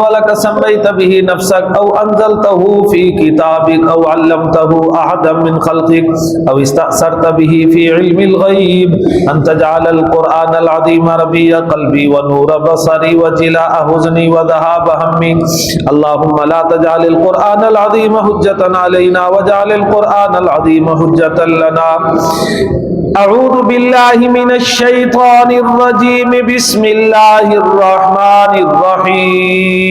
ولك سميت به نفسك أو أنزلته في كتابك أو علمته أحدا من خلقك أو استأثرت به في علم الغيب أن تجعل القرآن العظيم ربيع قلبي ونور بصري وجلاء حزني وذهاب همي. اللهم لا تجعل القرآن العظيم حجة علينا واجعل القرآن العظيم حجة لنا. أعوذ بالله من الشيطان الرجيم. بسم الله الرحمن الرحيم.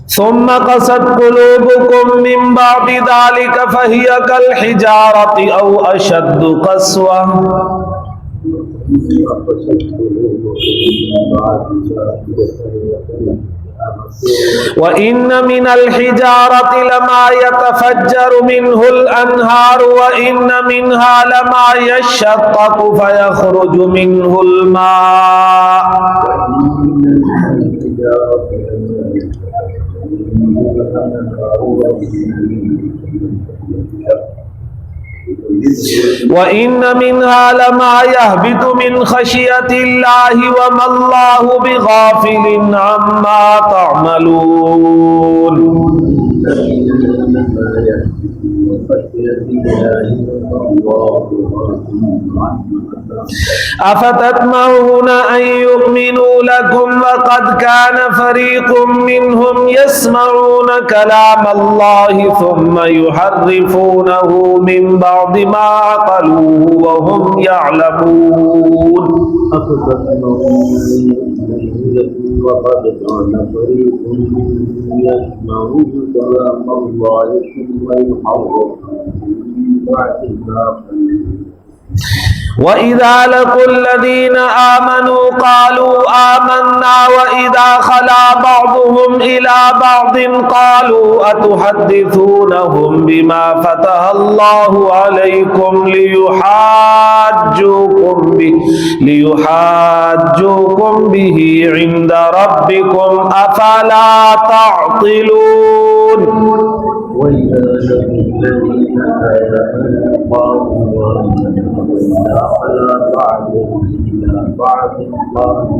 ثم قست قلوبكم من بعد ذلك فهي كالحجارة أو أشد قسوة. وإن من الحجارة لما يتفجر منه الأنهار وإن منها لما يشقق فيخرج منه الماء. وإن منها لما يهبط من خشية الله وما الله بغافل عما تعملون. أفتطمعون أن يؤمنوا لكم وقد كان فريق منهم يسمعون كلام الله ثم يحرفونه من بعد ما عقلوه وهم يعلمون. وقد كان فريق منهم يسمعون كلام الله ثم يحرفونه من بعد ما عقلوه. وإذا لقوا الذين آمنوا قالوا آمنا وإذا خلا بعضهم إلى بعض قالوا أتحدثونهم بما فتح الله عليكم ليحاجوكم به عند ربكم أفلا تعقلون. وإذا لقوا الذين آمنوا قالوا آمنا خلا بعضهم إلى بعض قالوا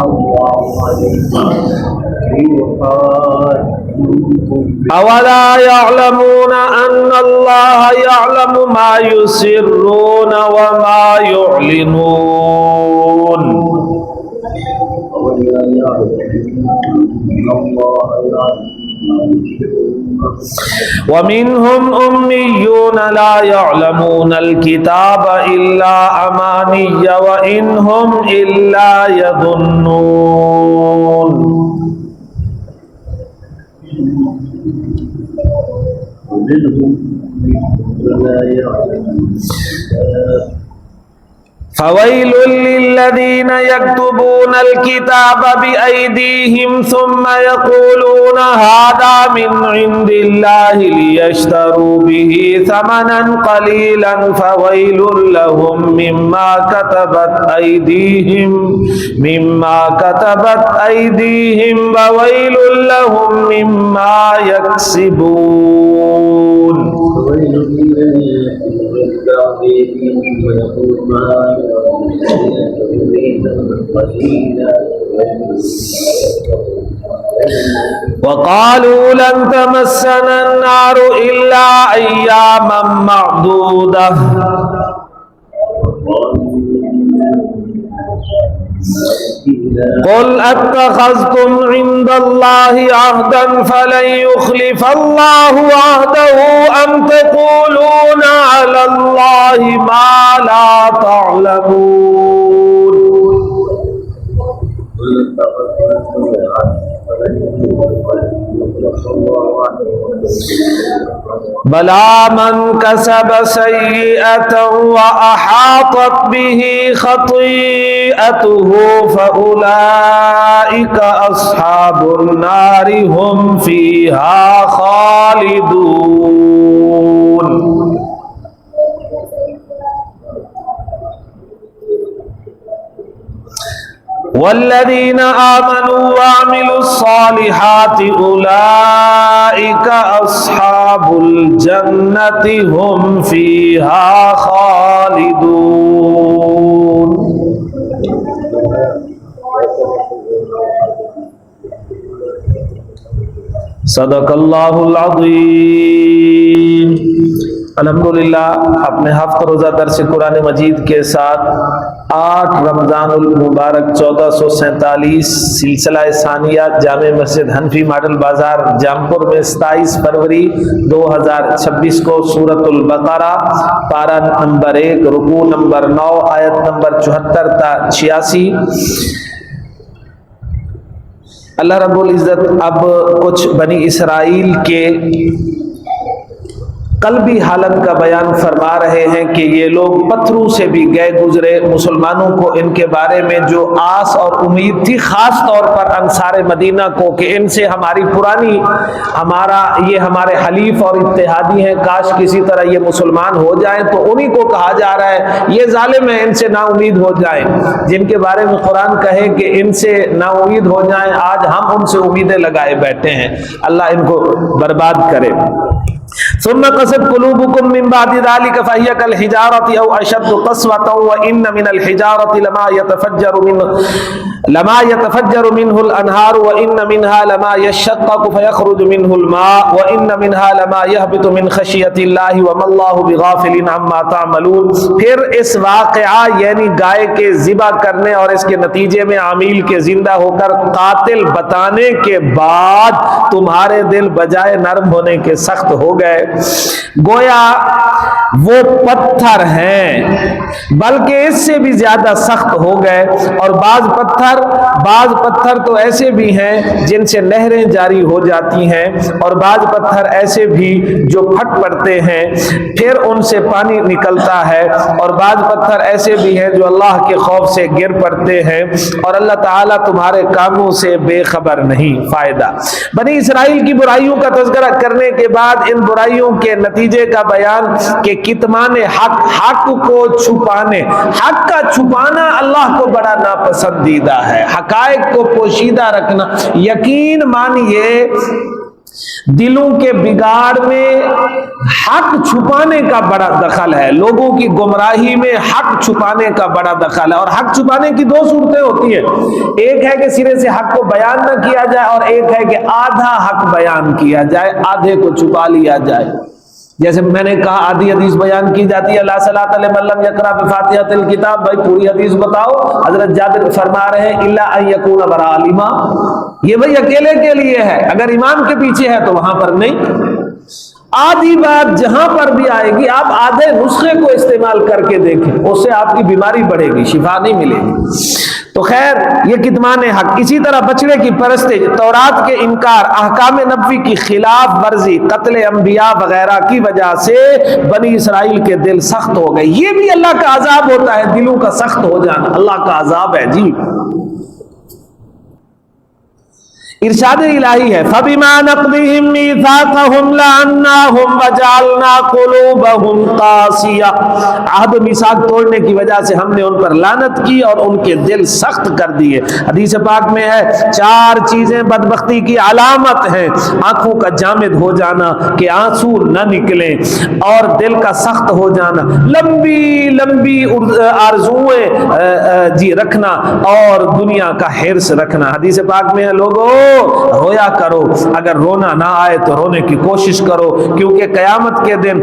الله عليكم أولا يعلمون أن الله يعلم ما يسرون وما يعلنون. ومنهم أميون لا يعلمون الكتاب إلا أماني وإن هم إلا يظنون. فويل للذين يكتبون الكتاب بأيديهم ثم يقولون هذا من عند الله ليشتروا به ثمنا قليلا فويل لهم مما كتبت أيديهم وويل لهم مما يكسبون. وقالوا لن تمسنا النار إلا أياما معدودة قل أتخذتم عند الله عهدا فلن يخلف الله عهده أم تقولون على الله ما لا تعلمون. بلى من كسب سيئة وأحاطت به خطيئته فأولئك أصحاب النار هم فيها خالدون. والذین آمنوا وعملوا الصالحات اولئک اصحاب الجنۃ هم فیہا خالدون۔ صدق اللہ العظیم۔ الحمدللہ اپنے ہفتہ روزہ درس قرآن مجید کے ساتھ 8 رمضان المبارک 1447 سلسلہ ثانیہ جامع مسجد حنفی ماڈل بازار جامپور میں 27 فروری 2026 کو سورۃ البقرہ پارہ نمبر 1 رکوع نمبر 9 آیت نمبر 74 تا 86۔ اللہ رب العزت اب کچھ بنی اسرائیل کے قلبی حالت کا بیان فرما رہے ہیں کہ یہ لوگ پتھروں سے بھی گئے گزرے۔ مسلمانوں کو ان کے بارے میں جو آس اور امید تھی، خاص طور پر انصار مدینہ کو، کہ ان سے ہماری پرانی یہ ہمارے حلیف اور اتحادی ہیں، کاش کسی طرح یہ مسلمان ہو جائیں، تو انہی کو کہا جا رہا ہے یہ ظالم ہیں، ان سے نا امید ہو جائیں۔ جن کے بارے میں قرآن کہے کہ ان سے نا امید ہو جائیں، آج ہم ان سے امیدیں لگائے بیٹھے ہیں، اللہ ان کو برباد کرے۔ ثم قست قلوبكم من بعد ذلك فهي كالحجارة أو أشد قسوة وإن من الحجارة لما يتفجر منه الأنهار وإن منها لما يشقق فيخرج منه الماء وإن منها لما يهبط من خشية الله وما الله بغافل عما تعملون۔ پھر اس واقعہ یعنی گائے کے ذبح کرنے اور اس کے نتیجے میں عمیل کے زندہ ہو کر قاتل بتانے کے بعد تمہارے دل بجائے نرم ہونے کے سخت ہو گئے، گویا وہ پتھر ہیں بلکہ اس سے بھی زیادہ سخت ہو گئے، اور بعض پتھر تو ایسے بھی ہیں جن سے نہریں جاری ہو جاتی ہیں، اور بعض پتھر ایسے بھی جو پھٹ پڑتے ہیں پھر ان سے پانی نکلتا ہے، اور بعض پتھر ایسے بھی ہیں جو اللہ کے خوف سے گر پڑتے ہیں، اور اللہ تعالیٰ تمہارے کاموں سے بے خبر نہیں۔ فائدہ بنی اسرائیل کی برائیوں کا تذکرہ کرنے کے بعد ان برائیوں کے نتیجے کا بیان کہ کتمان حق کو چھپانے، حق کا چھپانا اللہ کو بڑا ناپسندیدہ ہے، حقائق کو پوشیدہ رکھنا۔ یقین مانیے دلوں کے بگاڑ میں حق چھپانے کا بڑا دخل ہے، لوگوں کی گمراہی میں حق چھپانے کا بڑا دخل ہے، اور حق چھپانے کی 2 صورتیں ہوتی ہیں، ایک ہے کہ سرے سے حق کو بیان نہ کیا جائے، اور ایک ہے کہ آدھا حق بیان کیا جائے، آدھے کو چھپا لیا جائے۔ جیسے میں نے کہا آدھی حدیث بیان کی جاتی ہے، لا صلاۃ لمن لم یقرأ بفاتحۃ الکتاب، بھائی پوری حدیث بتاؤ، حضرت جابر فرما رہے ہیں الا ان یکون براء الامام، یہ بھائی اکیلے کے لیے ہے، اگر امام کے پیچھے ہے تو وہاں پر نہیں۔ آدھی بات جہاں پر بھی آئے گی آپ آدھے نسخے کو استعمال کر کے دیکھیں، اس سے آپ کی بیماری بڑھے گی، شفا نہیں ملے گی۔ تو خیر یہ کتمان حق۔ اسی طرح بچڑے کی پرستش، تورات کے انکار، احکام نبوی کی خلاف ورزی، قتل انبیاء وغیرہ کی وجہ سے بنی اسرائیل کے دل سخت ہو گئے۔ یہ بھی اللہ کا عذاب ہوتا ہے، دلوں کا سخت ہو جانا اللہ کا عذاب ہے جی۔ ارشاد الہی ہے فَبِمَا نَقْضِهِمْ مِيثَاقَهُمْ لَعَنَّاهُمْ وَجَعَلْنَا قُلُوبَهُمْ قَاسِيَةً، عہد و میثاق توڑنے کی وجہ سے ہم نے ان پر لعنت کی اور ان کے دل سخت کر دیے۔ حدیث پاک میں ہے 4 چیزیں بدبختی کی علامت ہیں، آنکھوں کا جامد ہو جانا کہ آنسو نہ نکلیں، اور دل کا سخت ہو جانا، لمبی لمبی آرزویں جی رکھنا، اور دنیا کا حرص رکھنا۔ حدیث پاک میں ہے لوگوں رویا کرو، اگر رونا نہ آئے تو رونے کی کوشش کرو، کیونکہ قیامت کے دن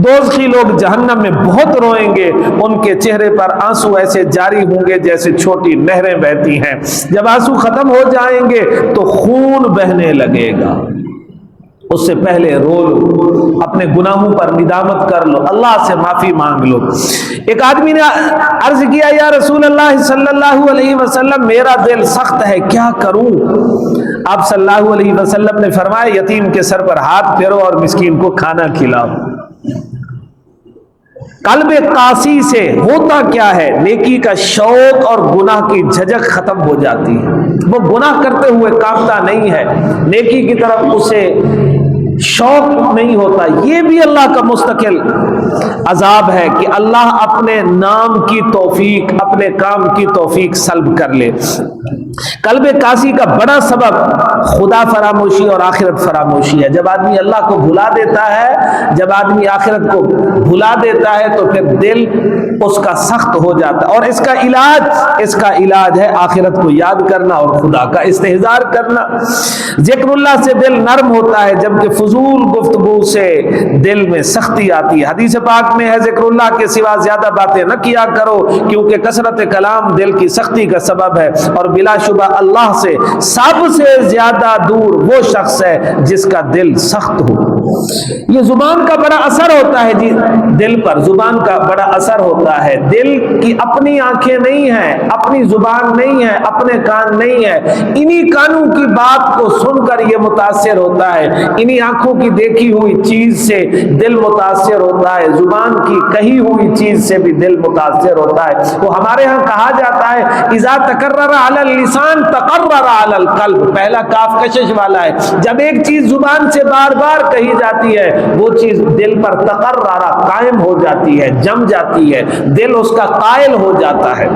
دوزخی لوگ جہنم میں بہت روئیں گے، ان کے چہرے پر آنسو ایسے جاری ہوں گے جیسے چھوٹی نہریں بہتی ہیں، جب آنسو ختم ہو جائیں گے تو خون بہنے لگے گا، اس سے پہلے رو لو، اپنے گناہوں پر ندامت کر لو، اللہ سے معافی مانگ لو۔ ایک آدمی نے عرض کیا یا رسول اللہ صلی اللہ علیہ وسلم میرا دل سخت ہے کیا کروں؟ آپ صلی اللہ علیہ وسلم نے فرمایا یتیم کے سر پر ہاتھ پھیرو اور مسکین کو کھانا کھلاؤ۔ قلب قاسی سے ہوتا کیا ہے؟ نیکی کا شوق اور گناہ کی جھجک ختم ہو جاتی ہے، وہ گناہ کرتے ہوئے کانپتا نہیں ہے، نیکی کی طرف اسے شوق نہیں ہوتا. یہ بھی اللہ کا مستقل عذاب ہے کہ اللہ اپنے نام کی توفیق، اپنے کام کی توفیق سلب کر لے. قلب قاسی کا بڑا سبب خدا فراموشی اور آخرت فراموشی ہے. جب آدمی اللہ کو بھلا دیتا ہے، جب آدمی آخرت کو بھلا دیتا ہے تو پھر دل اس کا سخت ہو جاتا ہے. اور اس کا علاج ہے آخرت کو یاد کرنا اور خدا کا استحضار کرنا. ذکر اللہ سے دل نرم ہوتا ہے، جبکہ فضول گفتگو سے دل میں سختی آتی ہے. حدیث پاک میں ہے ذکر اللہ کے سوا زیادہ باتیں نہ کیا کرو کیونکہ کثرت کلام دل کی سختی کا سبب ہے، اور بلا شبہ اللہ سے سب سے زیادہ دور وہ شخص ہے جس کا دل سخت ہو. یہ زبان کا بڑا اثر ہوتا ہے جی، دل پر زبان کا بڑا اثر ہوتا ہے. دل کی اپنی آنکھیں نہیں ہیں، اپنی زبان نہیں ہے، اپنے کان نہیں ہے. انہی کانوں کی بات کو سن کر یہ متاثر ہوتا ہے، انہی آنکھوں کی دیکھی ہوئی چیز سے دل متاثر ہوتا ہے، زبان کی کہی ہوئی چیز سے بھی دل متاثر ہوتا ہے. وہ ہمارے ہاں کہا جاتا ہے اذا تکرر علی اللسان تقرر علی القلب. پہلا کاف کشش والا ہے. جب ایک چیز زبان سے بار بار کہی جاتی ہے وہ چیز دل پر تقرر قائم ہو جاتی ہے، جم جاتی ہے، دل اس کا قائل ہو جاتا ہے.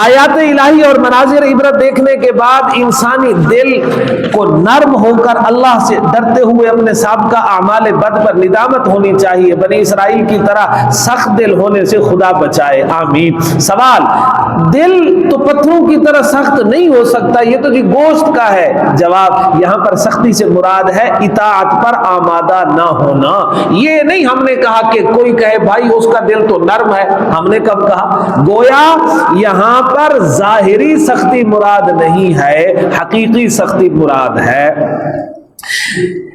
آیات الہی اور مناظر عبرت دیکھنے کے بعد انسانی دل کو نرم ہو کر اللہ سے ڈرتے ہوئے اپنے سابقہ اعمال بد پر ندامت ہونی چاہیے. بنی اسرائیل کی طرح سخت دل ہونے سے خدا بچائے، آمین. سوال، دل تو پتھروں کی طرح سخت نہیں ہو سکتا، یہ تو جی گوشت کا ہے. جواب، یہاں پر سختی سے مراد ہے اطاعت پر آمادہ نہ ہونا. یہ نہیں ہم نے کہا کہ کوئی کہے بھائی اس کا دل تو نرم ہے. ہم نے کب کہا؟ گویا یہاں پر ظاہری سختی مراد نہیں ہے، حقیقی سختی مراد ہے.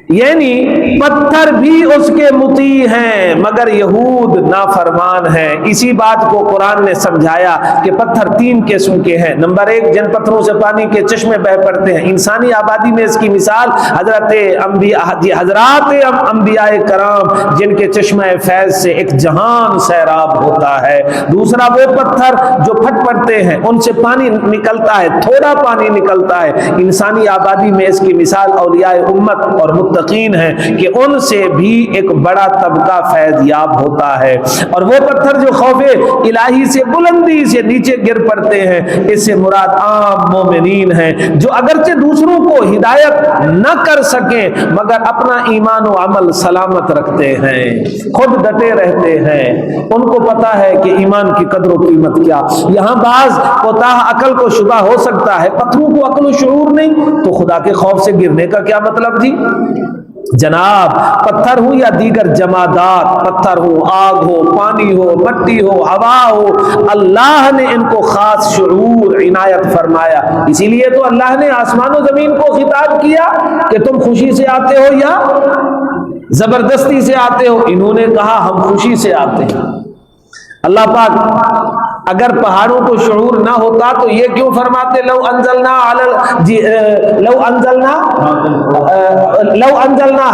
یعنی پتھر بھی اس کے مطیع ہیں مگر یہود نافرمان ہیں. اسی بات کو قرآن نے سمجھایا کہ پتھر 3 قسم کے ہیں. نمبر 1، جن پتھروں سے پانی کے چشمے بہہ پڑتے ہیں. انسانی آبادی میں اس کی مثال حضرات انبیاء کرام جن کے چشمہ فیض سے ایک جہان سیراب ہوتا ہے. دوسرا، وہ پتھر جو پھٹ پڑتے ہیں، ان سے پانی نکلتا ہے، تھوڑا پانی نکلتا ہے. انسانی آبادی میں اس کی مثال اولیاء امت اور متقین ہیں کہ ان سے بھی ایک بڑا طبقہ فیض یاب ہوتا ہے. اور وہ پتھر جو خوف الہی سے بلندی سے نیچے گر پڑتے ہیں، اس سے مراد عام مومنین ہیں جو اگرچہ دوسروں کو ہدایت نہ کر سکیں مگر اپنا ایمان و عمل سلامت رکھتے ہیں، خود ڈٹے رہتے ہیں. ان کو پتا ہے کہ ایمان کی قدر و قیمت کیا. یہاں بعض کوتاہ عقل کو شبہ ہو سکتا ہے، پتھروں کو عقل و شعور نہیں تو خدا کے خوف سے گرنے کا کیا مطلب جی؟ جناب، پتھر ہو یا دیگر جمادات، پتھر ہو، آگ ہو، پانی ہو، مٹی ہو، ہوا ہو، اللہ نے ان کو خاص شعور عنایت فرمایا. اسی لیے تو اللہ نے آسمان و زمین کو خطاب کیا کہ تم خوشی سے آتے ہو یا زبردستی سے آتے ہو. انہوں نے کہا ہم خوشی سے آتے ہیں. اللہ پاک اگر پہاڑوں کو شعور نہ ہوتا تو یہ کیوں فرماتے لو انزلنا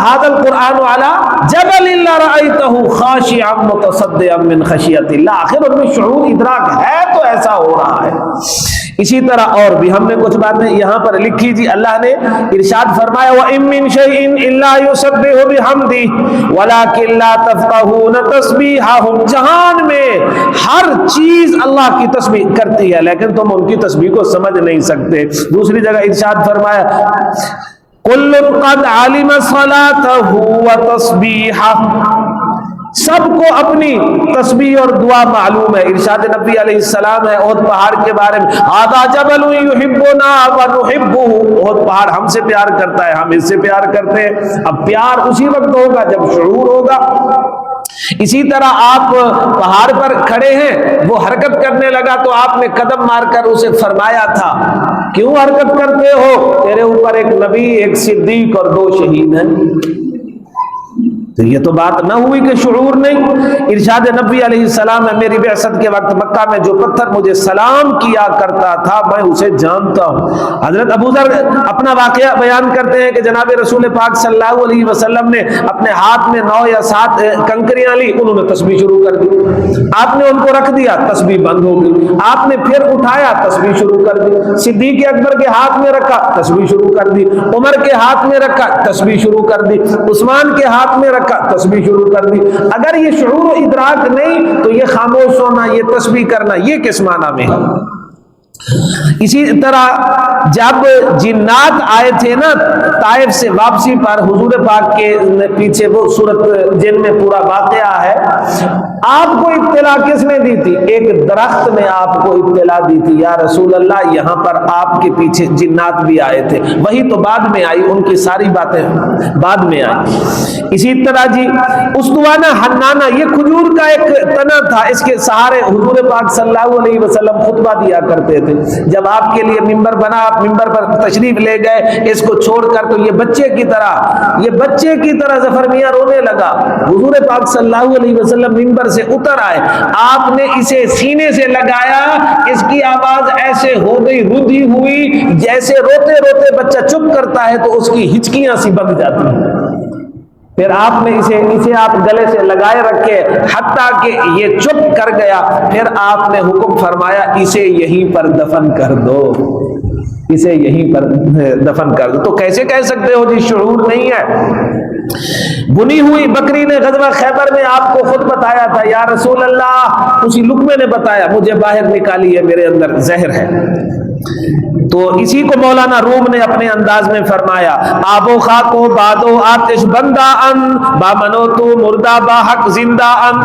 هذا القرآن على جبل لرأيته خاشعا متصدعا من خشیت اللہ. آخر ان میں شعور ادراک ہے تو ایسا ہو رہا ہے. اسی طرح اور بھی ہم نے کچھ باتیں یہاں پر لکھی تھی. اللہ نے ارشاد فرمایا وَإِن مِّن شَيْءٍ إِلَّا يُسَبِّحُ بِحَمْدِهِ وَلَٰكِن لَّا تَفْقَهُونَ تَسْبِيحَهُمْ. جہان میں ہر چیز اللہ کی تسبیح کرتی ہے لیکن تم ان کی تسبیح کو سمجھ نہیں سکتے. دوسری جگہ ارشاد فرمایا كُلٌّ قَدْ عَلِمَ صَلَاتَهُ وَتَسْبِيحَهُ. سب کو اپنی تسبیح اور دعا معلوم ہے. ارشاد نبی علیہ السلام ہے احد پہاڑ کے بارے میں هذا جبل يحبنا ونحبه. احد پہاڑ ہم سے پیار کرتا ہے، ہم اس سے پیار کرتے ہیں. اب پیار اسی وقت ہوگا جب شعور ہوگا. اسی طرح آپ پہاڑ پر کھڑے ہیں، وہ حرکت کرنے لگا تو آپ نے قدم مار کر اسے فرمایا تھا کیوں حرکت کرتے ہو؟ تیرے اوپر ایک نبی، ایک صدیق اور 2 شہید ہیں. تو یہ تو بات نہ ہوئی کہ شعور نہیں۔ ارشاد نبی علیہ السلام ہے میری بعثت کے وقت مکہ میں جو پتھر مجھے سلام کیا کرتا تھا میں اسے جانتا ہوں۔ حضرت ابو ذر اپنا واقعہ بیان کرتے ہیں کہ جناب رسول پاک صلی اللہ علیہ وسلم نے اپنے ہاتھ میں 9 یا 7 کنکریاں لی، انہوں نے تسبیح شروع کر دی، آپ نے ان کو رکھ دیا، تسبیح بند ہو گئی، آپ نے پھر اٹھایا، تسبیح شروع کر دی، صدیق اکبر کے ہاتھ میں رکھا، تسبیح شروع کر دی، عمر کے ہاتھ میں رکھا، تسبیح شروع کر دی، عثمان کے ہاتھ میں رکھا، تسبیح شروع کر دی۔ اگر یہ شعور و ادراک نہیں تو یہ خاموش ہونا، یہ تسبیح کرنا، یہ کس معنی میں ہے؟ اسی طرح جب جنات آئے تھے نا طائف سے واپسی پر، حضور پاک کے پیچھے وہ سورت جن میں پورا واقعہ ہے، آپ کو اطلاع کس نے دی تھی؟ ایک درخت نے آپ کو اطلاع دی تھی، یا رسول اللہ یہاں پر آپ کے پیچھے جنات بھی آئے تھے، وہی تو بعد میں آئی، ان کی ساری باتیں بعد میں آئی۔ اسی طرح جی استوانہ حنانہ، یہ کھجور کا ایک تنا تھا، اس کے سہارے حضور پاک صلی اللہ علیہ وسلم خطبہ دیا کرتے تھے۔ جب آپ کے لیے ممبر بنا، آپ ممبر پر تشریف لے گئے، اس کو چھوڑ کر تو یہ بچے کی طرح ظفر میاں رونے لگا۔ حضور پاک صلی اللہ علیہ وسلم ممبر سے اتر آئے، آپ نے اسے سینے سے لگایا، اس کی آواز ایسے ہو گئی، رودھی ہوئی، جیسے روتے روتے بچہ چپ کرتا ہے تو اس کی ہچکیاں سی بند جاتی ہیں۔ پھر آپ نے اسے آپ گلے سے لگائے رکھے حتیٰ کہ یہ چپ کر گیا، پھر آپ نے حکم فرمایا اسے یہیں پر دفن کر دو، اسے یہیں پر دفن کر دو۔ تو کیسے کہہ سکتے ہو جی شعور نہیں ہے؟ بنی ہوئی بکری نے غزوہ خیبر میں آپ کو خود بتایا تھا، یا رسول اللہ، اسی لقمے نے بتایا مجھے باہر نکالیے، میرے اندر زہر ہے۔ تو اسی کو مولانا روم نے اپنے انداز میں فرمایا، آب و خاک و باد و آتش بندہ ان، با منو تو مردہ با حق زندہ ان۔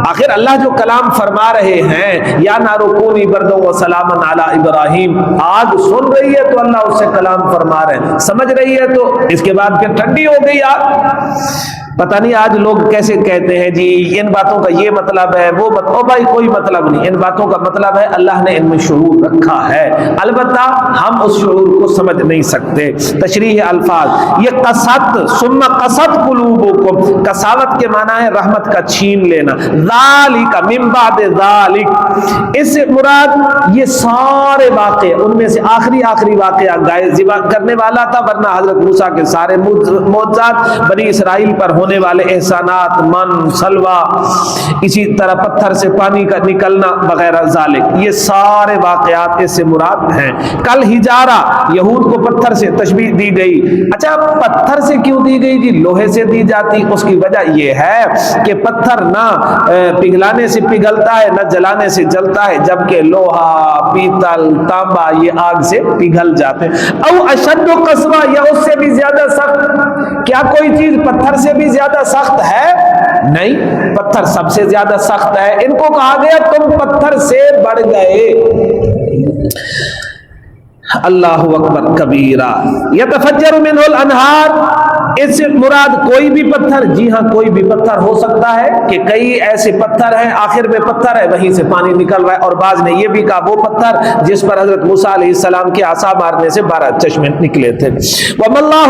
آخر اللہ جو کلام فرما رہے ہیں، یا نارو کونی بردو و سلامن علی ابراہیم، آگ سن رہی ہے تو اللہ اس سے کلام فرما رہے ہیں، سمجھ رہی ہے تو اس کے بعد پھر ٹھنڈی ہو گئی آگ۔ پتہ نہیں آج لوگ کیسے کہتے ہیں جی ان باتوں کا یہ مطلب ہے، وہ او بھائی کوئی مطلب نہیں، ان باتوں کا مطلب ہے اللہ نے ان میں شعور رکھا ہے، البتہ ہم اس شعور کو سمجھ نہیں سکتے۔ تشریح الفاظ، یہ قسط ثم قسط قلوبکم، قساوت کے معنی ہے رحمت کا چھین لینا، ذالک من بعد ذالک، اس سے مراد یہ سارے واقعے، ان میں سے آخری واقعہ گائے ذبح کرنے والا تھا، ورنہ حضرت موسیٰ کے سارے معجزات، بنی اسرائیل پر ہونے والے احسانات، من، سلوہ، اسی طرح پتھر سے پانی کا نکلنا وغیرہ، ذالک، یہ سارے واقعات اس سے مراد ہیں۔ کل ہجارہ، یہود کو پتھر سے تشبیہ دی گئی۔ اچھا پتھر سے کیوں دی گئی جی؟ لوہے سے دی جاتی، اس کی وجہ یہ ہے کہ پتھر نہ پگھلانے سے پگھلتا ہے نہ جلانے سے جلتا ہے، جبکہ لوہا، پیتل، تانبا یہ آگ سے پگھل جاتے ہیں۔ او اشد قسوہ، یا اس سے بھی زیادہ سخت، کیا کوئی چیز پتھر سے بھی زیادہ سخت ہے؟ نہیں، پتھر سب سے زیادہ سخت ہے۔ ان کو کہا گیا تم پتھر سے بڑھ گئے۔ اللہ اکبر کبیرہ، یتفجر منہ الانہار، اس سے مراد کوئی بھی پتھر، جی ہاں کوئی بھی پتھر ہو سکتا ہے کہ کئی ایسے پتھر ہیں آخر میں پتھر ہے وہیں سے پانی نکل رہا ہے، اور بعض نے یہ بھی کہا وہ پتھر جس پر حضرت موسیٰ علیہ السلام کے عصا مارنے سے 12 چشمے نکلے تھے۔ وَمَا اللَّهُ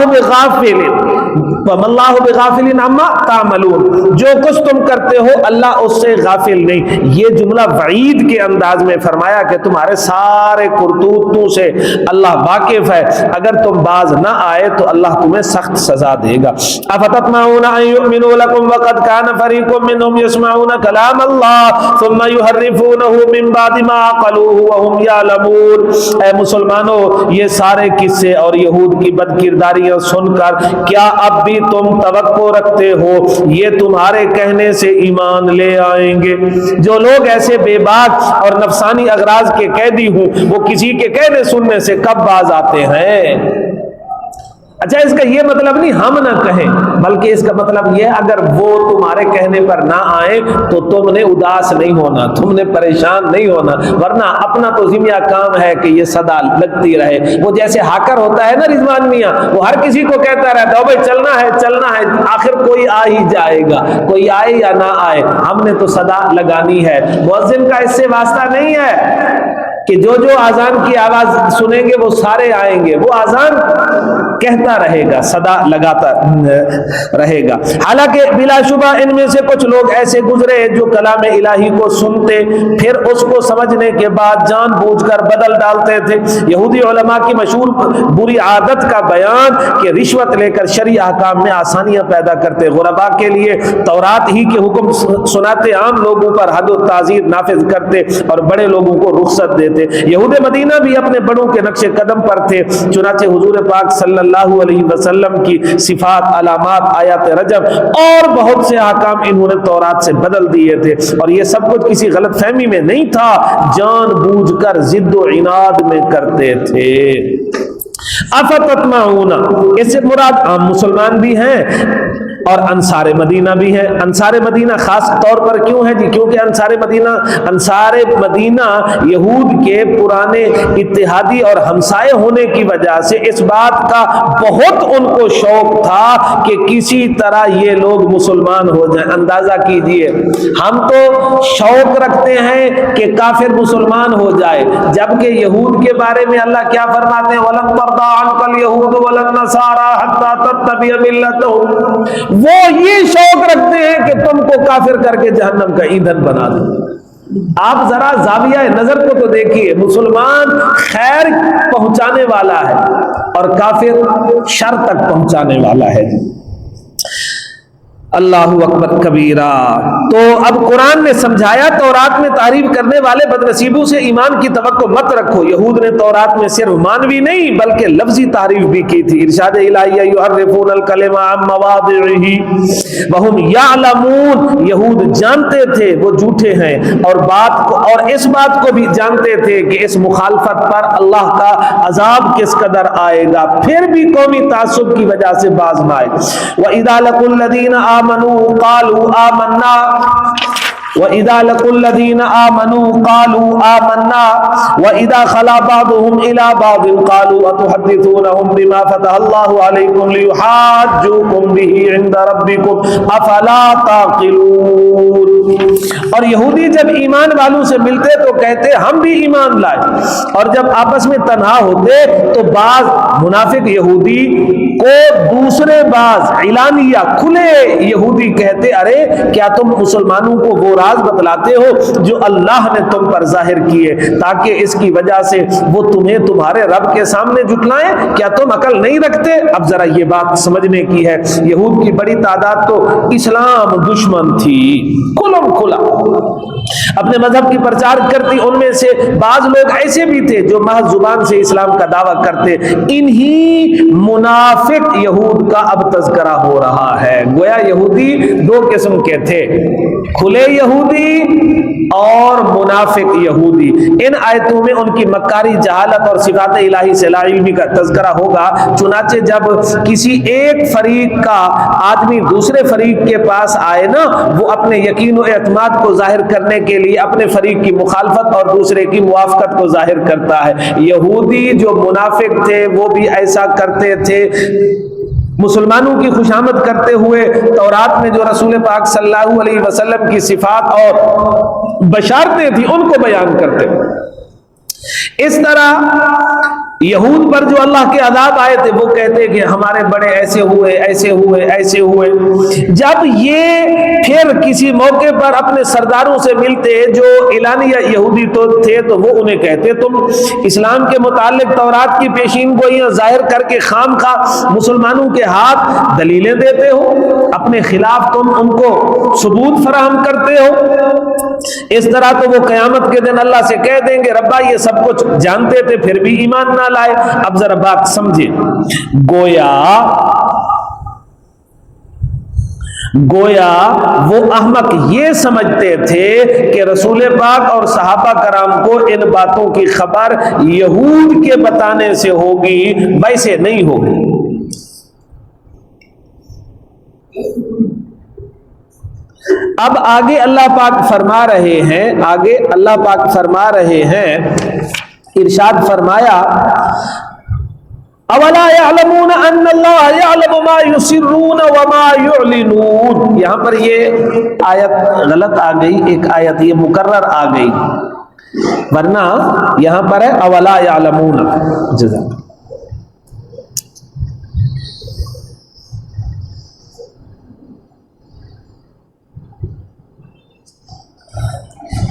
بِغَافِلٍ عَمَّا تَعْمَلُونَ، جو کچھ تم کرتے ہو اللہ اس سے غافل نہیں۔ یہ جملہ وعید کے انداز میں فرمایا کہ تمہارے سارے کرتوتوں سے اللہ واقف ہے، اگر تم باز نہ آئے تو اللہ تمہیں سخت سزا دے گا۔ افتطمعون ان یؤمنوا لکم وقد کان فریق منهم یسمعون کلام اللہ ثم یحرفونہ من بعد ما عقلوہ وهم یعلمون۔ اے مسلمانوں، یہ سارے قصے اور یہود کی بد کرداریاں سن کر کیا اب بھی تم توقع رکھتے ہو یہ تمہارے کہنے سے ایمان لے آئیں گے؟ جو لوگ ایسے بے باک اور نفسانی اغراض کے قیدی ہوں وہ کسی کے کہنے سننے سے کب باز آتے ہیں؟ اچھا اس کا یہ مطلب نہیں ہم نہ کہیں، بلکہ اس کا مطلب یہ اگر وہ تمہارے کہنے پر نہ آئیں تو تم نے اداس نہیں ہونا، تم نے پریشان نہیں ہونا، ورنہ اپنا تو ذمہ کام ہے کہ یہ صدا لگتی رہے۔ وہ جیسے ہاکر ہوتا ہے نا رضوان میاں، وہ ہر کسی کو کہتا رہتا ہے بھائی چلنا ہے، آخر کوئی آ ہی جائے گا، کوئی آئے یا نہ آئے، ہم نے تو صدا لگانی ہے۔ مؤذن کا اس سے واسطہ نہیں ہے کہ جو جو آذان کی آواز سنیں گے وہ سارے آئیں گے، وہ آذان کہتا رہے گا، صدا لگاتا رہے گا۔ حالانکہ بلا شبہ ان میں سے کچھ لوگ ایسے گزرے جو کلام الہی کو سنتے پھر اس کو سمجھنے کے بعد جان بوجھ کر بدل ڈالتے تھے۔ یہودی علماء کی مشہور بری عادت کا بیان کہ رشوت لے کر شرعی احکام میں آسانیاں پیدا کرتے، غرباء کے لیے تورات ہی کے حکم سناتے، عام لوگوں پر حد و تعزیر نافذ کرتے اور بڑے لوگوں کو رخصت دیتے۔ یہود مدینہ بھی اپنے بڑوں کے نقش قدم پر تھے، چنانچہ حضور پاک صلی اللہ علیہ وسلم کی صفات، علامات، آیات رجم اور بہت سے احکام انہوں نے تورات سے بدل دیے تھے، اور یہ سب کچھ کسی غلط فہمی میں نہیں تھا، جان بوجھ کر ضد و عناد میں کرتے تھے۔ افتطمعون، اس سے مراد عام مسلمان بھی ہیں اور انصار مدینہ بھی ہیں۔ انصار مدینہ خاص طور پر کیوں ہے جی؟ کیونکہ انصار مدینہ یہود کے پرانے اتحادی اور ہمسائے ہونے کی وجہ سے اس بات کا بہت ان کو شوق تھا کہ کسی طرح یہ لوگ مسلمان ہو جائیں۔ اندازہ کیجئے، ہم تو شوق رکھتے ہیں کہ کافر مسلمان ہو جائے، جبکہ یہود کے بارے میں اللہ کیا فرماتے ہیں؟ وَلَن تَرْضَىٰ عَنْكَ الْيَهُودُ وَلَا النَّصَارَىٰ حَتَّىٰ تَتَّبِعَ مِلَّتَهُمْ۔ وہ یہ شوق رکھتے ہیں کہ تم کو کافر کر کے جہنم کا ایندھن بنا دو۔ آپ ذرا زاویہ نظر کو تو دیکھیے، مسلمان خیر پہنچانے والا ہے اور کافر شر تک پہنچانے والا ہے۔ اللہ اکبر کبیرہ۔ تو اب قرآن نے سمجھایا تورات میں تعریف کرنے والے بدنصیبوں سے ایمان کی توقع مت رکھو۔ یہود نے تورات میں صرف مانوی نہیں بلکہ لفظی تعریف بھی کی تھی۔ ارشاد الہی یحرفون الکلم عن مواضعہ وہم یعلمون، یہود جانتے تھے وہ جھوٹے ہیں اور اس بات کو بھی جانتے تھے کہ اس مخالفت پر اللہ کا عذاب کس قدر آئے گا، پھر بھی قومی تعصب کی وجہ سے باز نہ آئے۔ وَإِذَا لَقُوا الَّذِينَ آمنوا قالوا آمنا وَإِذَا لَقُوا الَّذِينَ آمَنُوا قَالُوا آمَنَّا وَإِذَا خَلَا بَعْضُهُمْ إِلَىٰ بَعْضٍ قَالُوا أَتُحَدِّثُونَهُمْ بِمَا فَتَحَ اللَّهُ عَلَيْكُمْ لِيُحَاجُّوكُمْ بِهِ عِندَ رَبِّكُمْ أَفَلَا تَعْقِلُونَ۔ اور یہودی جب ایمان والوں سے ملتے تو کہتے ہم بھی ایمان لائے، اور جب آپس میں تنہا ہوتے تو بعض منافق یہودی کو دوسرے بعض اعلانیہ کھلے یہودی کہتے ارے کیا تم مسلمانوں کو وہ راز بتلاتے ہو جو اللہ نے تم پر ظاہر کیے تاکہ اس کی وجہ سے وہ تمہیں تمہارے رب کے سامنے جھٹلائیں؟ کیا تم عقل نہیں رکھتے؟ اب ذرا یہ بات سمجھنے کی ہے، یہود کی بڑی تعداد تو اسلام دشمن تھی، کھلم کھلا اپنے مذہب کی پرچار کرتی۔ ان میں سے بعض لوگ ایسے بھی تھے جو محض زبان سے اسلام کا دعویٰ کرتے۔ انہی منافق یہود کا اب تذکرہ ہو رہا ہے۔ گویا یہودی دو قسم کے تھے، کھلے یہودی اور منافق یہودی۔ ان آیتوں میں ان کی مکاری، جہالت اور صفات الہی سے لا علمی کا تذکرہ ہوگا۔ چنانچہ جب کسی ایک فریق کا آدمی دوسرے فریق کے پاس آئے نا، وہ اپنے یقین و اعتماد کو ظاہر کرنے کے لیے اپنے فریق کی مخالفت اور دوسرے کی موافقت کو ظاہر کرتا ہے۔ یہودی جو منافق تھے وہ بھی ایسا کرتے تھے، مسلمانوں کی خوشامد کرتے ہوئے تورات میں جو رسول پاک صلی اللہ علیہ وسلم کی صفات اور بشارتیں تھیں ان کو بیان کرتے۔ اس طرح یہود پر جو اللہ کے عذاب آئے تھے وہ کہتے کہ ہمارے بڑے ایسے ہوئے ایسے ہوئے ایسے ہوئے۔ جب یہ پھر کسی موقع پر اپنے سرداروں سے ملتے جو اعلانیہ یہودی تو تھے تو وہ انہیں کہتے تم اسلام کے متعلق تورات کی پیشین گوئیاں ظاہر کر کے خام خواہ مسلمانوں کے ہاتھ دلیلیں دیتے ہو، اپنے خلاف تم ان کو ثبوت فراہم کرتے ہو۔ اس طرح تو وہ قیامت کے دن اللہ سے کہہ دیں گے ربا یہ سب کچھ جانتے تھے پھر بھی ایمان نہ لائے۔ اب ذرا بات سمجھیں، گویا وہ احمق یہ سمجھتے تھے کہ رسول پاک اور صحابہ کرام کو ان باتوں کی خبر یہود کے بتانے سے ہوگی، ویسے نہیں ہوگی۔ اب آگے اللہ پاک فرما رہے ہیں، ارشاد فرمایا اولا يعلمون ان اللہ يعلم ما يسرون وما يعلنون۔ یہاں پر یہ آیت غلط آ گئی، ایک آیت یہ مکرر آ گئی۔ ورنہ یہاں پر ہے اولا یعلمون. جزاک.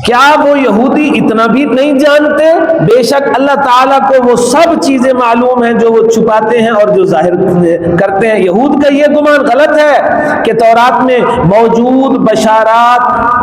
کیا وہ یہودی اتنا بھی نہیں جانتے؟ بے شک اللہ تعالیٰ کو وہ سب چیزیں معلوم ہیں جو وہ چھپاتے ہیں اور جو ظاہر کرتے ہیں. یہود کا یہ گمان غلط ہے کہ تورات میں موجود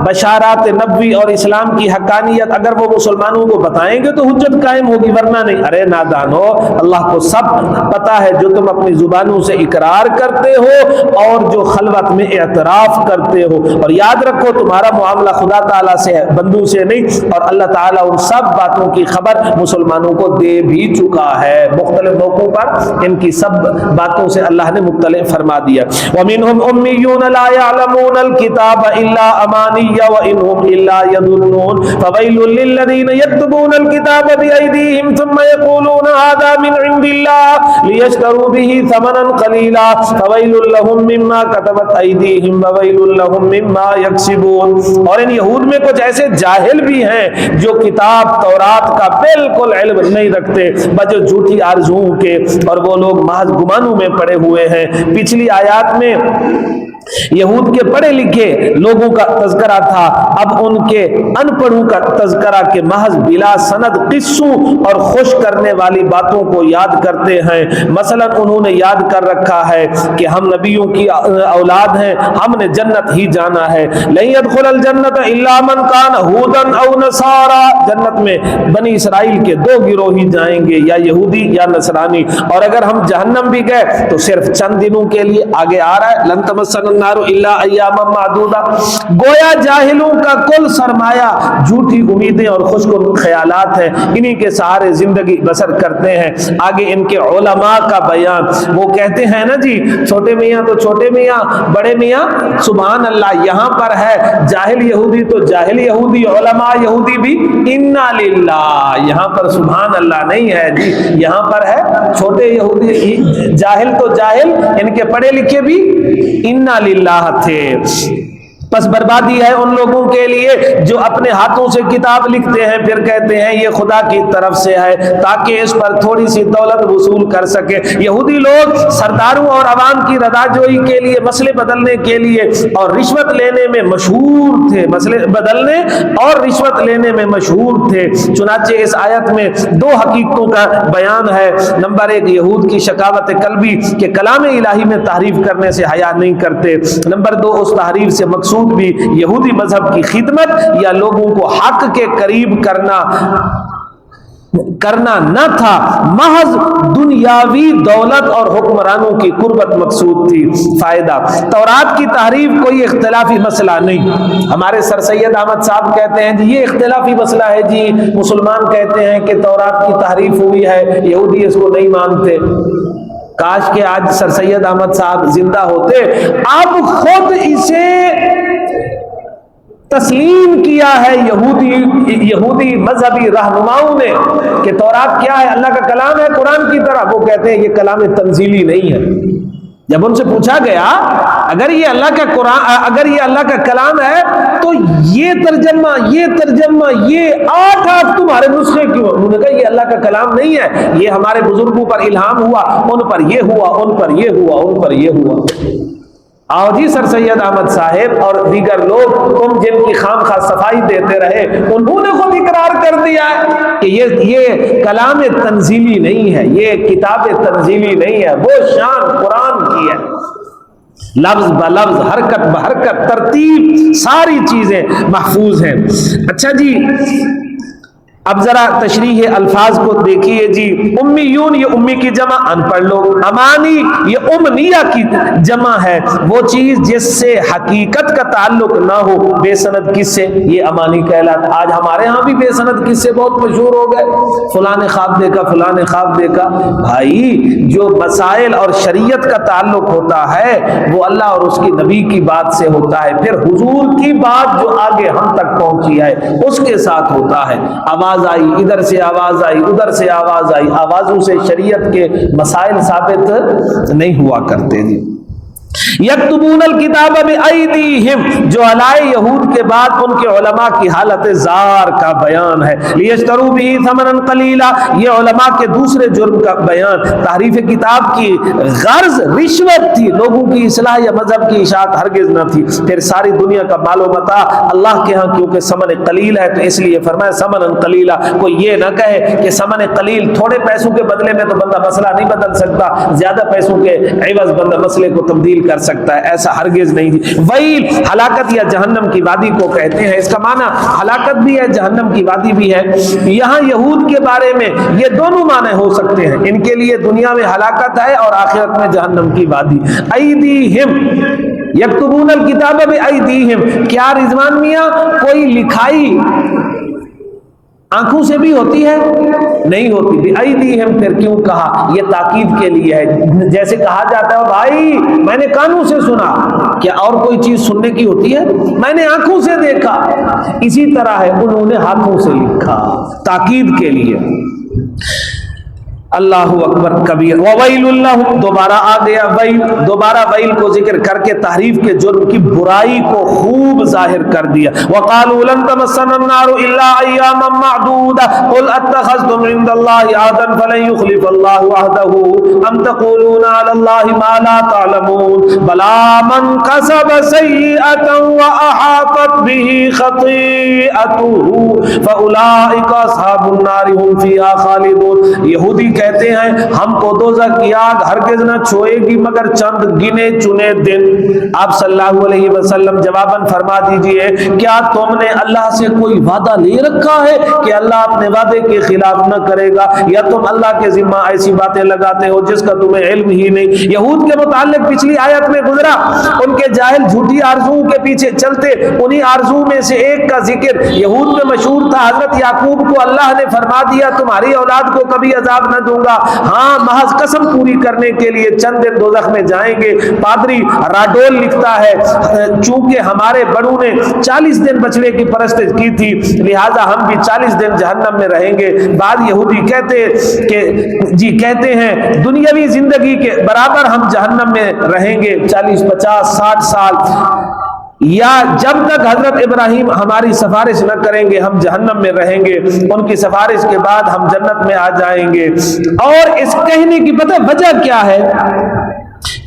بشارات نبوی اور اسلام کی حقانیت اگر وہ مسلمانوں کو بتائیں گے تو حجت قائم ہوگی، ورنہ نہیں. ارے نادانو، اللہ کو سب پتا ہے جو تم اپنی زبانوں سے اقرار کرتے ہو اور جو خلوت میں اعتراف کرتے ہو. اور یاد رکھو تمہارا معاملہ خدا تعالیٰ سے ہے، بندوں سے نہیں، اور اللہ تعالیٰ ان سب باتوں کی خبر مسلمانوں کو دے بھی چکا ہے. مختلف موقعوں پر ان کی سب باتوں سے اللہ نے مطلع فرما دیا. وَمِنْهُمْ أُمِّيُّونَ لَا يَعْلَمُونَ الْكِتَابَ إِلَّا أَمَانِيَّ وَإِنْهُمْ إِلَّا يَظُنُّونَ فَوَيْلٌ لِّلَّذِينَ يَكْتُبُونَ الْكِتَابَ بِأَيْدِيهِمْ ثُمَّ يَقُولُونَ هَٰذَا مِنْ عِندِ اللَّهِ لِيَشْتَرُوا بِهِ ثَمَنًا قَلِيلًا فَوَيْلٌ لَّهُم مِّمَّا كَتَبَتْ أَيْدِيهِمْ وَوَيْلٌ لَّهُم مِّمَّا يَكْسِبُونَ. اور ان یہود میں کچھ ایسے جاہل بھی ہیں جو کتاب تورات کا بالکل علم نہیں رکھتے بجو جھوٹی آرزوؤں کے، اور وہ لوگ محض گمانوں میں پڑے ہوئے ہیں. پچھلی آیات میں یہود کے پڑھے لکھے لوگوں کا تذکرہ تھا، اب ان کے ان پڑھوں کا تذکرہ کہ محض بلا سند قصوں اور خوش کرنے والی باتوں کو یاد کرتے ہیں. مثلا انہوں نے یاد کر رکھا ہے کہ ہم نبیوں کی اولاد ہیں، ہم نے جنت ہی جانا ہے. لن يدخل الجنت الا من كان هودا او نصارى. جنت میں بنی اسرائیل کے دو گروہ ہی جائیں گے، یا یہودی یا نصرانی. اور اگر ہم جہنم بھی گئے تو صرف چند دنوں کے لیے. آگے آ رہا ہے لن تمسنا النار الا ایاما معدودہ. گویا جاہلوں کا کل سرمایہ جھوٹی امیدیں اور خوش کن خیالات ہیں، انہی کے سہارے زندگی بسر کرتے ہیں. آگے ان کے علماء کا بیان، وہ کہتے ہیں نا جی چھوٹے میاں تو چھوٹے میاں، بڑے میاں سبحان اللہ. یہاں پر ہے جاہل یہودی تو جاہل یہودی، علماء یہودی بھی انا للہ. یہاں پر سبحان اللہ نہیں ہے جی، یہاں پر ہے چھوٹے یہودی جاہل تو جاہل، ان کے پڑھے لکھے بھی انا للہ تھے. پس بربادی ہے ان لوگوں کے لیے جو اپنے ہاتھوں سے کتاب لکھتے ہیں پھر کہتے ہیں یہ خدا کی طرف سے ہے تاکہ اس پر تھوڑی سی دولت وصول کر سکے. یہودی لوگ سرداروں اور عوام کی رضا جوئی کے لیے مسئلے بدلنے کے لیے اور رشوت لینے میں مشہور تھے، مسئلے بدلنے اور رشوت لینے میں مشہور تھے. چنانچہ اس آیت میں دو حقیقتوں کا بیان ہے. نمبر ایک یہود کی شقاوت قلبی کہ کلام الہی میں تحریف کرنے سے حیا نہیں کرتے. نمبر دو اس تحریف سے مقصود بھی یہودی مذہب کی خدمت یا لوگوں کو حق کے قریب کرنا نہ تھا، محض دنیاوی دولت اور حکمرانوں کی قربت مقصود تھی. فائدہ، تورات کی تحریف کوئی اختلافی مسئلہ نہیں. ہمارے سر سید احمد صاحب کہتے ہیں جی یہ اختلافی مسئلہ ہے جی، مسلمان کہتے ہیں کہ تورات کی تحریف ہوئی ہے، یہودی اس کو نہیں مانتے. کاش کہ آج سر سید احمد صاحب زندہ ہوتے، اب خود اسے تسلیم کیا ہے یہودی مذہبی رہنماؤں نے کہ تورات کیا ہے، اللہ کا کلام ہے قرآن کی طرح. وہ کہتے ہیں یہ کلام تنزیلی نہیں ہے. جب ان سے پوچھا گیا اگر یہ اللہ کا کلام ہے تو یہ ترجمہ یہ 8 تمہارے نسخے کیوں؟ انہوں نے کہا یہ اللہ کا کلام نہیں ہے، یہ ہمارے بزرگوں پر الہام ہوا، ان پر یہ ہوا، ان پر یہ ہوا، ان پر یہ ہوا. آؤ جی سر سید احمد صاحب اور دیگر لوگ تم جن کی خام خواہ صفائی دیتے رہے انہوں نے خود اقرار کر دیا ہے کہ یہ کلام تنزیلی نہیں ہے، یہ کتاب تنزیلی نہیں ہے. وہ شان قرآن کی ہے، لفظ بلفظ حرکت بحرکت ترتیب ساری چیزیں محفوظ ہیں. اچھا جی اب ذرا تشریح الفاظ کو دیکھیے جی. امیون یہ امی کی جمع ان پڑھ لوگ، امانی یہ امنیہ کی جمع ہے، وہ چیز جس سے حقیقت کا تعلق نہ ہو. بے سند قصے یہ امانی کہلاتا. آج ہمارے ہاں بھی بے سند قصے بہت مشہور ہو گئے، فلاں نے خواب دیکھا، فلاں نے خواب دیکھا. بھائی جو مسائل اور شریعت کا تعلق ہوتا ہے وہ اللہ اور اس کی نبی کی بات سے ہوتا ہے، پھر حضور کی بات جو آگے ہم تک پہنچی ہے اس کے ساتھ ہوتا ہے. آواز آئی ادھر سے، آواز آئی ادھر سے، آواز آئی، آوازوں سے شریعت کے مسائل ثابت نہیں ہوا کرتے. جی یکتبون الکتاب بایدیہم، جو علائے یہود کے بعد ان کے علماء کی حالت زار کا بیان ہے، لیشتروا بہ ثمنا قلیلا، یہ علماء کے دوسرے جرم کا بیان۔ تحریف کتاب کی غرض رشوت تھی، لوگوں کی اصلاح یا مذہب کی اشاعت ہرگز نہ تھی۔ پھر ساری دنیا کا مال و متاع اللہ کے ہاں کیونکہ ثمن قلیل ہے تو اس لیے فرمایا ثمنا قلیلا۔ کوئی یہ نہ کہے کہ ثمن قلیل، تھوڑے پیسوں کے بدلے میں تو بندہ مسئلہ نہیں بدل سکتا، زیادہ پیسوں کے عوض بندہ مسئلے کو تبدیل کر سکتا ہے، ایسا ہرگز نہیں تھی۔ ویل ہلاکت یا جہنم کی وادی کو کہتے ہیں، اس کا معنی ہلاکت بھی ہے، جہنم کی وادی بھی ہے۔ یہاں یہود کے بارے میں یہ دونوں معنی ہو سکتے ہیں، ان کے لیے دنیا میں ہلاکت ہے اور آخرت میں جہنم کی وادی۔ ایدیہم یکتبون الکتاب بایدیہم، کیا رضوان میاں کوئی لکھائی آنکھوں سے بھی ہوتی ہے؟ نہیں ہوتی۔ بایدیہم پھر کیوں کہا؟ یہ تاکید کے لیے ہے، جیسے کہا جاتا ہے بھائی میں نے کانوں سے سنا، کیا اور کوئی چیز سننے کی ہوتی ہے؟ میں نے آنکھوں سے دیکھا، اسی طرح ہے انہوں نے ہاتھوں سے لکھا، تاکید کے لیے۔ اللہ اکبر کبیر۔ وویل لہم، دوبارہ آ گیا ویل، دوبارہ ویل کو ذکر کر کے تحریف کے جرم کی برائی کو خوب ظاہر کر دیا۔ وقالوا لن تمسنا النار الا ایاما معدودہ قل اتخذتم عند اللہ عہدا فلن یخلف اللہ عہدہ ام تقولون علی اللہ ما لا تعلمون بلا من کسب سیئۃ واحاطت به خطیئته فاولئک اصحاب النار هم فیہا خالدون۔ یہودی کہتے ہیں ہم کو دوزخ کی آگ ہرگز نہ چھوئے گی مگر چند گنے چنے دن۔ آپ صلی اللہ علیہ وسلم جواباً فرما دیجئے کیا تم نے اللہ سے کوئی وعدہ لے رکھا ہے کہ اللہ اپنے وعدے کے خلاف نہ کرے گا، یا تم اللہ کے ذمہ ایسی باتیں لگاتے ہو جس کا تمہیں علم ہی نہیں؟ یہود کے متعلق پچھلی آیت میں گزرا، ان کے جاہل جھوٹی آرزوؤں کے پیچھے چلتے، انہی آرزو میں سے ایک کا ذکر یہود میں مشہور تھا۔ حضرت یعقوب کو اللہ نے فرما دیا تمہاری اولاد کو کبھی عذاب نہ دوں گا، ہاں محض قسم پوری کرنے کے لیے چند دن دوزخ میں جائیں گے۔ پادری راڈول لکھتا ہے چونکہ ہمارے بڑوں نے 40 دن بچڑے کی پرستش کی تھی لہذا ہم بھی 40 دن جہنم میں رہیں گے۔ بعد یہودی کہتے ہیں دنیاوی زندگی کے برابر ہم جہنم میں رہیں گے 40 50 60 سال، یا جب تک حضرت ابراہیم ہماری سفارش نہ کریں گے ہم جہنم میں رہیں گے، ان کی سفارش کے بعد ہم جنت میں آ جائیں گے۔ اور اس کہنے کی پتہ وجہ کیا ہے؟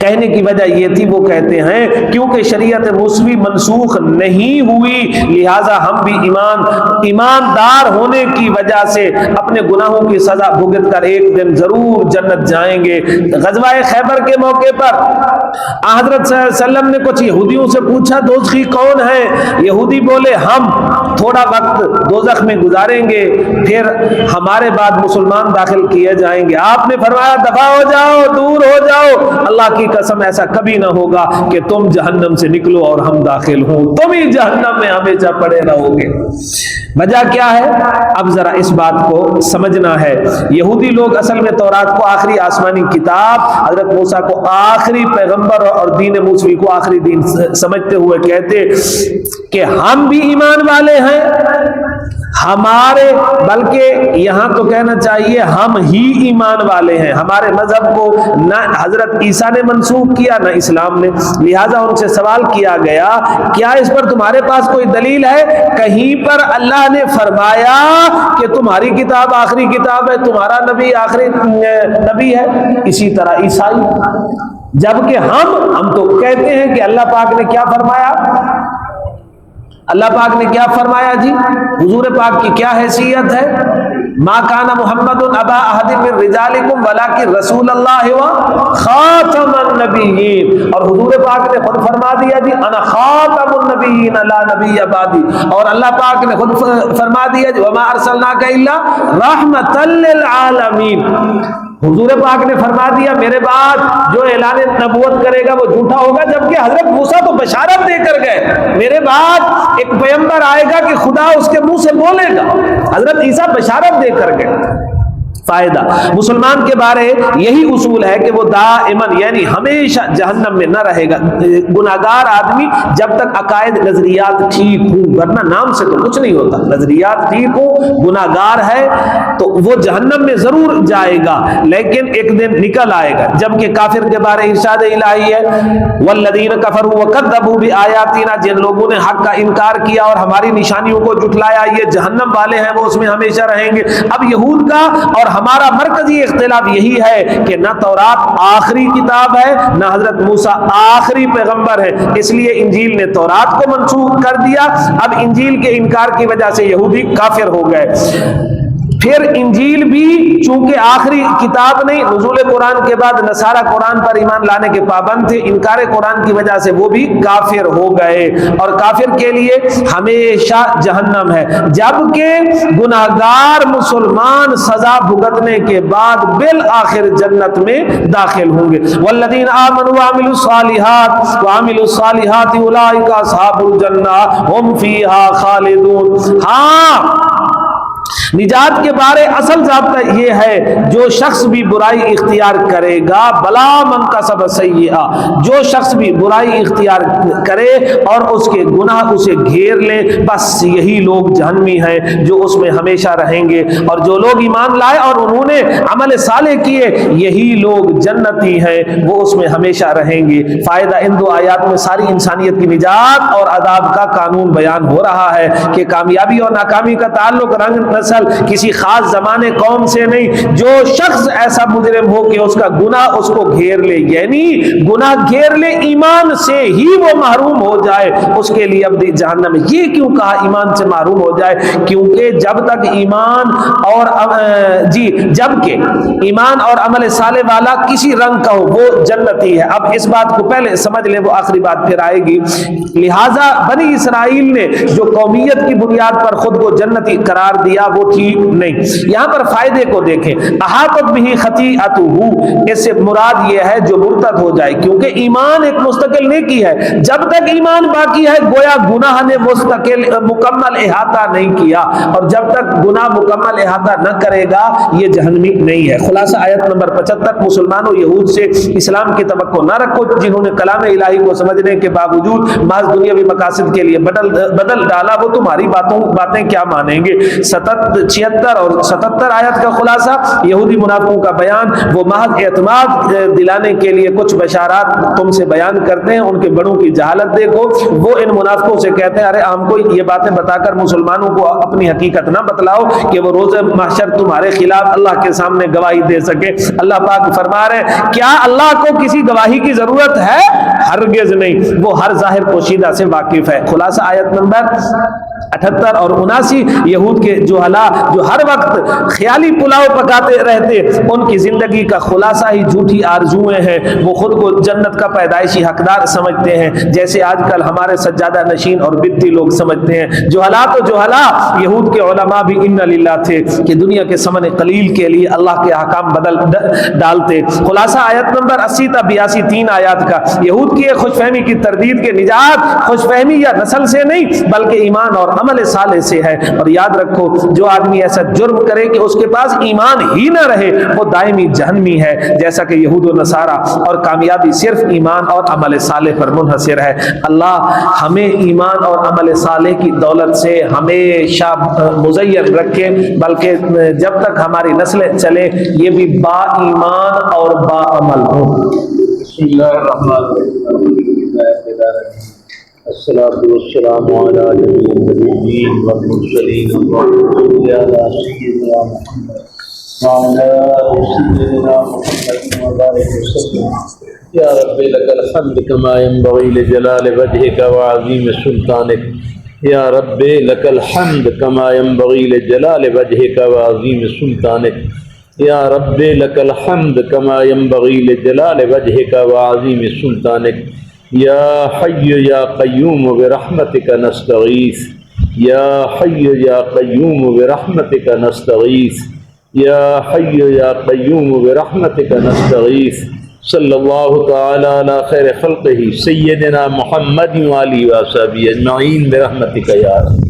کہنے کی وجہ یہ تھی، وہ کہتے ہیں کیونکہ شریعت موسوی منسوخ نہیں ہوئی لہٰذا ہم بھی ایماندار ہونے کی وجہ سے اپنے گناہوں کی سزا بھگت کر ایک دن ضرور جنت جائیں گے۔ غزوہ خیبر کے موقع پر حضرت صلی اللہ علیہ وسلم نے کچھ یہودیوں سے پوچھا دوزخی کون ہیں؟ یہودی بولے ہم تھوڑا وقت دوزخ میں گزاریں گے پھر ہمارے بعد مسلمان داخل کیے جائیں گے۔ آپ نے فرمایا دفع ہو جاؤ، دور ہو جاؤ، اللہ کی قسم ایسا کبھی نہ ہوگا کہ تم جہنم سے نکلو اور ہم داخل ہوں، تم ہی جہنم میں ہمیشہ پڑے رہو گے۔ وجہ کیا ہے؟ اب ذرا اس بات کو سمجھنا ہے۔ یہودی لوگ اصل میں تورات کو آخری آسمانی کتاب، حضرت موسیٰ کو آخری پیغمبر اور دین موسوی کو آخری دین سمجھتے ہوئے کہتے کہ ہم بھی ایمان والے ہیں، ہمارے بلکہ یہاں تو کہنا چاہیے ہم ہی ایمان والے ہیں، ہمارے مذہب کو نہ حضرت عیسیٰ نے منسوخ کیا نہ اسلام نے۔ لہٰذا ان سے سوال کیا گیا کیا اس پر تمہارے پاس کوئی دلیل ہے؟ کہیں پر اللہ نے فرمایا کہ تمہاری کتاب آخری کتاب ہے، تمہارا نبی آخری نبی ہے؟ اسی طرح عیسائی، جبکہ ہم تو کہتے ہیں کہ اللہ پاک نے کیا فرمایا؟ اللہ پاک نے کیا فرمایا جی؟ حضور پاک کی کیا حیثیت ہے؟ ما کان محمد ابا احد من رجالکم ولکن رسول اللہ و خاتم النبیین، اور حضور پاک نے خود فرما دیا جی انا خاتم النبیین لا نبی بعدی، اور اللہ پاک نے خود فرما دیا جی وما ارسلناک الا رحمۃ للعالمین۔ حضور پاک نے فرما دیا میرے بعد جو اعلان نبوت کرے گا وہ جھوٹا ہوگا، جبکہ حضرت موسیٰ تو بشارت دے کر گئے میرے بعد ایک پیغمبر آئے گا کہ خدا اس کے منہ سے بولے گا، حضرت عیسیٰ بشارت دے کر گئے۔ فائدہ مسلمان کے بارے یہی اصول ہے کہ وہ دائماً یعنی ہمیشہ جہنم میں نہ رہے گا. گناہگار آدمی جب تک عقائد نظریات ٹھیک ہوں، ورنہ نام سے تو کچھ نہیں ہوتا، نظریات ٹھیک ہوں، گناہگار ہے تو وہ جہنم میں ضرور جائے گا، لیکن ایک دن نکل آئے گا. جبکہ کافر کے بارے ارشاد الہی ہے والذین کفروا وکذبوا بآیاتنا، جن لوگوں نے حق کا انکار کیا اور ہماری نشانیوں کو جھٹلایا یہ جہنم والے ہیں، وہ اس میں ہمیشہ رہیں گے. اب یہود کا اور ہمارا مرکزی اختلاف یہی ہے کہ نہ تورات آخری کتاب ہے نہ حضرت موسیٰ آخری پیغمبر ہے، اس لیے انجیل نے تورات کو منسوخ کر دیا. اب انجیل کے انکار کی وجہ سے یہودی کافر ہو گئے. پھر انجیل بھی چونکہ آخری کتاب نہیں، نزول قرآن کے بعد نصارہ قرآن پر ایمان لانے کے پابند تھے، انکار قرآن کی وجہ سے وہ بھی کافر ہو گئے، اور کافر کے لیے ہمیشہ جہنم ہے. جبکہ گناہگار مسلمان سزا بھگتنے کے بعد بالآخر جنت میں داخل ہوں گے. والذین آمنوا وعملوا الصالحات اولئک اصحاب الجنہ ہم فیہا خالدون. ہاں نجات کے بارے اصل ضابطہ یہ ہے جو شخص بھی برائی اختیار کرے گا بلا من کسب سیئہ، جو شخص بھی برائی اختیار کرے اور اس کے گناہ اسے گھیر لے، بس یہی لوگ جہنمی ہیں جو اس میں ہمیشہ رہیں گے. اور جو لوگ ایمان لائے اور انہوں نے عمل صالح کیے یہی لوگ جنتی ہیں، وہ اس میں ہمیشہ رہیں گے. فائدہ ان دو آیات میں ساری انسانیت کی نجات اور عذاب کا قانون بیان ہو رہا ہے کہ کامیابی اور ناکامی کا تعلق رنگ نسل کسی خاص زمانے قوم سے نہیں. جو شخص ایسا مجرم ہو کہ اس کا گناہ اس کو گھیر لے، یعنی گناہ گھیر لے، ایمان سے ہی وہ محروم ہو جائے، اس کے لیے ابدی جہنم ہے. یہ کیوں کہا ایمان سے محروم ہو جائے؟ کیونکہ جب تک ایمان اور جبکہ ایمان اور عمل صالح والا کسی رنگ کا ہو وہ جنتی ہے. اب اس بات کو پہلے سمجھ لیں، وہ آخری بات پھر آئے گی. لہٰذا بنی اسرائیل نے جو قومیت کی بنیاد پر خود کو جنتی قرار دیا وہ ٹھیک نہیں. یہاں پر فائدے کو دیکھیں، احاطت به خطیئتہ، اس سے مراد یہ ہے جو مرتد ہو جائے، کیونکہ ایمان ایک مستقل نیکی ہے. جب تک ایمان باقی ہے گویا گناہ نے مستقل مکمل احاطہ نہیں کیا، اور جب تک گناہ مکمل احاطہ نہ کرے گا یہ جہنمی نہیں ہے. خلاصہ آیت نمبر 75، مسلمانوں یہود سے اسلام کی توقع نہ رکھو جنہوں نے کلام الہی کو سمجھنے کے باوجود محض دنیاوی مقاصد کے لیے بدل ڈالا، وہ تمہاری باتیں کیا مانیں گے. 76 اور 77 آیت کا خلاصہ یہودی منافقوں کا بیان، وہ محض اعتماد دلانے کے لیے کچھ بشارات تم سے بیان کرتے ہیں. ان کے بڑوں کی جہالت دیکھو، وہ ان منافقوں سے کہتے ہیں ارے ہم کو یہ باتیں بتا کر مسلمانوں کو اپنی حقیقت نہ بتلاؤ کہ وہ روز محشر تمہارے خلاف اللہ کے سامنے گواہی دے سکے. اللہ پاک فرما رہے ہیں کیا اللہ کو کسی گواہی کی ضرورت ہے؟ ہرگز نہیں، وہ ہر ظاہر پوشیدہ سے واقف ہے. خلاصہ آیت نمبر 78 اور 79، یہود کے جہلا جو ہر وقت خیالی پلاؤ پکاتے رہتے، ان کی زندگی کا خلاصہ ہی جھوٹی آرزویں ہیں. وہ خود کو جنت کا پیدائشی حقدار سمجھتے ہیں، جیسے آج کل ہمارے سجادہ نشین اور بدتی لوگ سمجھتے ہیں. جہلا تو جہلا، یہود کے علماء بھی ان للہ تھے کہ دنیا کے ثمن قلیل کے لیے اللہ کے احکام بدل ڈالتے. خلاصہ آیت نمبر 80 تا 82 3 آیات کا، یہود کی خوش فہمی کی تردید کے نجات خوش فہمی یا نسل سے نہیں بلکہ ایمان اور عمل صالح سے ہے. اور یاد رکھو جو آدمی ایسا جرم کرے کہ اس کے پاس ایمان ہی نہ رہے وہ دائمی جہنمی ہے، جیسا کہ یہود و نصارہ، اور کامیابی صرف ایمان اور عمل صالح پر منحصر ہے. اللہ ہمیں ایمان اور عمل صالح کی دولت سے ہمیشہ مزین رکھے، بلکہ جب تک ہماری نسلیں چلے یہ بھی با ایمان اور با عمل ہو. بسم اللہ الرحمن الرحیم. الصلاة والسلام علی جمیع النبیین والمرسلین والرسول علی سیدنا محمد وعلی سیدنا محمد وبارک وسلم. یا رب لک الحمد کما ينبغی لجلال وجهک وعظیم سلطانک. یا رب لک الحمد کما ينبغی لجلال وجهک وعظیم سلطانک. یا رب لک الحمد کما ينبغی لجلال وجهک وعظیم سلطانک. یا حی یا قیوم برحمتک نستغیث. یا حی یا قیوم برحمتک نستغیث. یا حی یا قیوم برحمتک نستغیث. صلی اللہ تعالی علی خیر خلقہ سیدنا محمد وآلہ وصحبہ اجمعین برحمتک یا رب.